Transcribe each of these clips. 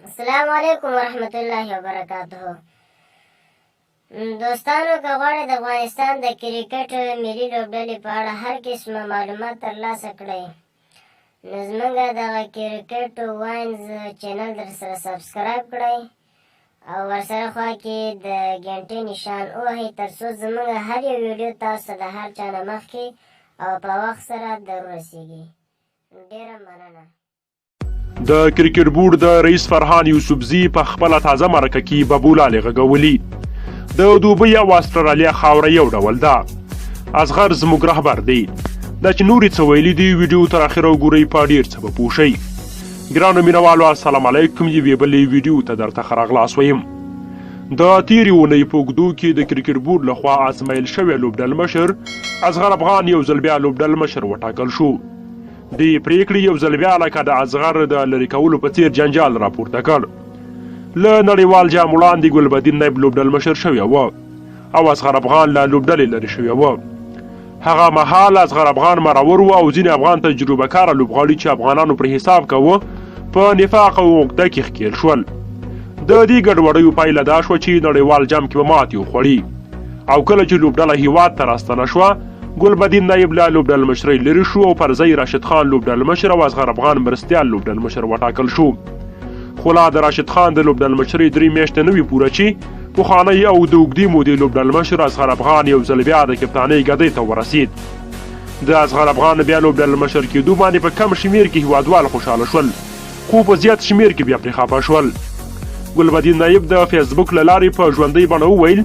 السلام علیکم ورحمت الله وبرکاته. دوستانو که غواړئ د افغانستان د کرکټ ملي لوبډلې په اړه هر قسمه معلومات ترلاسه کړئ نو زموږ دغه کرکټ واینز چینل در سره سبسکرایب کړئ او ورسره خوا کې د ګنټې نشان ووهئ تر څو زموږ هر یو ویډیو تاسو ته د هر چا نه مخکې او په وخت سره در ورسیږي. ډېره مننه. د کرکټ بورډ د رئیس فرحان یوسفزي په خپله تازه مرکه کې ببولالې غږولي. د دوبۍ او استرالیا خاوره یو ډول ده. اصغر زموږ رهبر دی. دا چې نورې څه ویلي دي ویډیو تر اخره وګورئ په ډېر څه به پوه شئ. ګرانو مینوالو السلام علیکم. یوې بلې ویډیو ته درته ښه راغلاست ویم. د تېرې اونۍ په اوږدو کې د کرکټ بورډ لخوا ازمایل شوی لوبډل مشر اصغر افغان یو ځل بیا لوبډل مشر وټاکل شو. دې پریکړې یو ځل بیا لکه د اصغر د لرې کولو په څېر جنجال راپورته کړ. له نړیوال جام وړاندې ګلبدین نایب لوبډل مشر شوی و او اصغر افغان له لوبډلې لرې شوی و. هغه مهال اصغر افغان مرور و او ځینې افغان تجربه کاره لوبغاړي چې افغانانو پرې حساب کوه په نفاق او عقده کې ښکېل شول. د دې ګډوډیو پایله دا شوه چې نړیوال جام کې به ماتې وخوړي او کله چې لوبډله هیواد ته راستنه شوه ګلبدین نایب له لوبډل مشرۍ لرې شو او پر ځای راشد خان لوبډل مشر او اصغر افغان مرستیال لوبډل مشر وټاکل شو. خو لا د راشد خان د لوبډل مشرۍ 3 میاشتې نه وي پوره چې پخوانی او د اوږدې مودې لوبډل مشر اصغر افغان یو ځل بیا د کپتانۍ ګدۍ ته ورسید. د اصغر افغان بیا لوبډل مشر کېدو باندې په کم شمېر کې هیوادوال خوشحاله شول خو په زیات شمېر کې بیا پرې خفه شول. ګلبدین نایب د فیسبوک له لارې په ژوندۍ بڼه وویل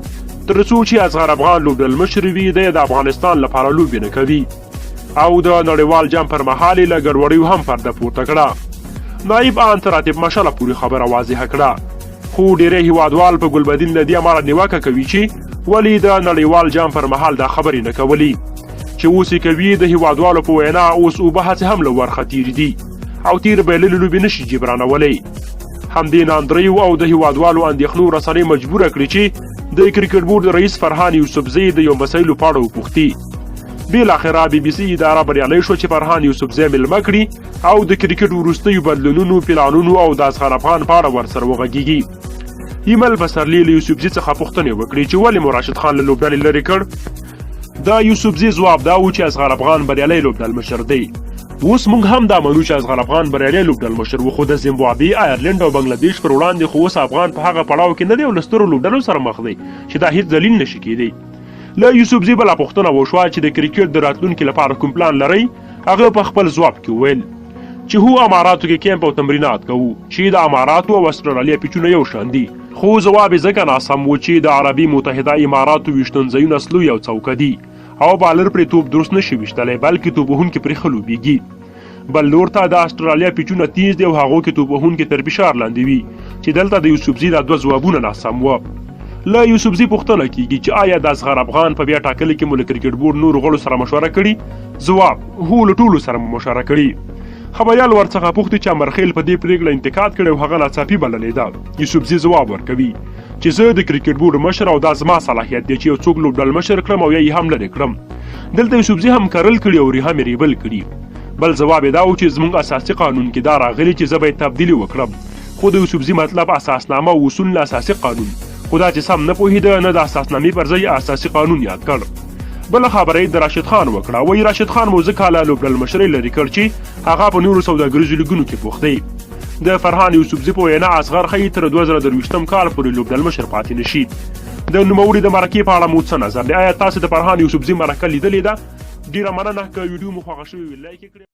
تر څو چې اصغر افغان لوبډل مشر وي دی د افغانستان لپاره لوبې نه کوي او د نړیوال جام پر مهال یې له ګډوډیو هم پرده پورته کړه. نایب ان تر راتب مشله پورې خبره واضحه کړه خو ډېری هیوادوال په ګلبدین له دې امله نیوکه کوي چې ولې د نړیوال جام پر مهال دا خبرې نه کولې چې اوس یې کوي. د هیوادوالو په وینا اوس اوبه هڅې هم له ورخه تېرې دي او تېر بایللې لوبې نشي جبرانولی. همدې ناندریو او د هیوادوالو اندېښنو رسنۍ مجبوره کړي چې د کرکټ بورډ رئیس فرحان یوسفزي د یو مسایلو په اړه وپوښتي. بالاخره BBC اداره بریالی شو چې فرحان یوسفزي میلمه کړي او د کرکټ وروستیو بدلونونو پلانونو او د اصغر افغان په اړه ورسره وغږیږي. ایمل پسرلي له یوسفزي څخه پوښتنې وکړې چې ولې مو راشد خان له لوبډلې لرې کړ. د یوسفزي ځواب دا و چې اصغر افغان بریالی لوبډل مشر دی. اوس موږ هم دا منو چې اصغر افغان بریالی لوبډل مشر و خو د زیمبابوې آیرلینډ او بنګلادیش پر وړاندې خو اوس افغان په هغه پړاو کې نه دی او له سترو لوبډلو سره مخ دی چې دا هیڅ دلیل نشي کېدی. له یوسفزي بله پوښتنه وشوه چې د کرکټ د راتلونکي لپاره کوم پلان لرئ. هغه په خپل ځواب کې وویل چې هو اماراتو کې کیمپ او تمرینات کوو چې د اماراتو او استرالیا پیچونه یو شان دي. خو ځواب یې ځکه ناسم و چې د عربي متحده اماراتو ویشتونځایونه سلو یو څوکه دي او بالر پرې توپ درست نشي ویشتلی بلکې توپ وهونکي پرې ښه لوبیږي. بل لور ته د استرالیا پیچونه تیز دي او هغو کې توپ وهونکي تر فشار لاندې وي چې دلته د یوسفزي دا 2 ځوابونه ناسم وه. له یوسفزي پوښتنه کیږي چې آیا د اصغر افغان په بیا ټاکلو کې مو له کرکټ بورډ نورو غړو سره مشوره کړې؟ ځواب هو له ټولو سره مو مشوره کړې. خبریال ورڅخه پوښتي چې امرخیل په دې پرېکړه انتقاد کړی او هغه ناڅاپي بللې ده. یوسفزي ځواب ورکوي چې زه د کرکټ بورډ مشر او دا زما صلاحیت دی چې یو څوک لوبډل مشر کړم او یا یې هم لرې کړم. دلته یوسفزي هم کرل کړي او ریها مې ریبل کړي. بل ځواب یې دا و چې زموږ اساسي قانون کې دا راغلي چې زه باید تبدیلي وکړم. خو د یوسفزي مطلب اساسنامه او اصول له اساسي قانون خو دا چې سم نه پوهېده نه د اساسنامې پر ځای اساسي قانون یاد کړ. بله خبره یې د راشد خان وکړه. وایي راشد خان مو ځکه له لوبډل مشرۍ لرې کړ چې هغه په نورو سوداګریزو لیګونو کې بوخت دی. د فرحان یوسفزي په وینا اصغر ښایي تر 2023 کال پورې لوبډل مشر پاتې نه شي. د نوموړي د مرکې په اړه مو څه نظر دی؟ آیا تاسو د فرحان یوسفزي مرکه لیدلې ده؟ ډېره مننه. که ویډیو مو خوښه شوې وي لایک یې کړئ.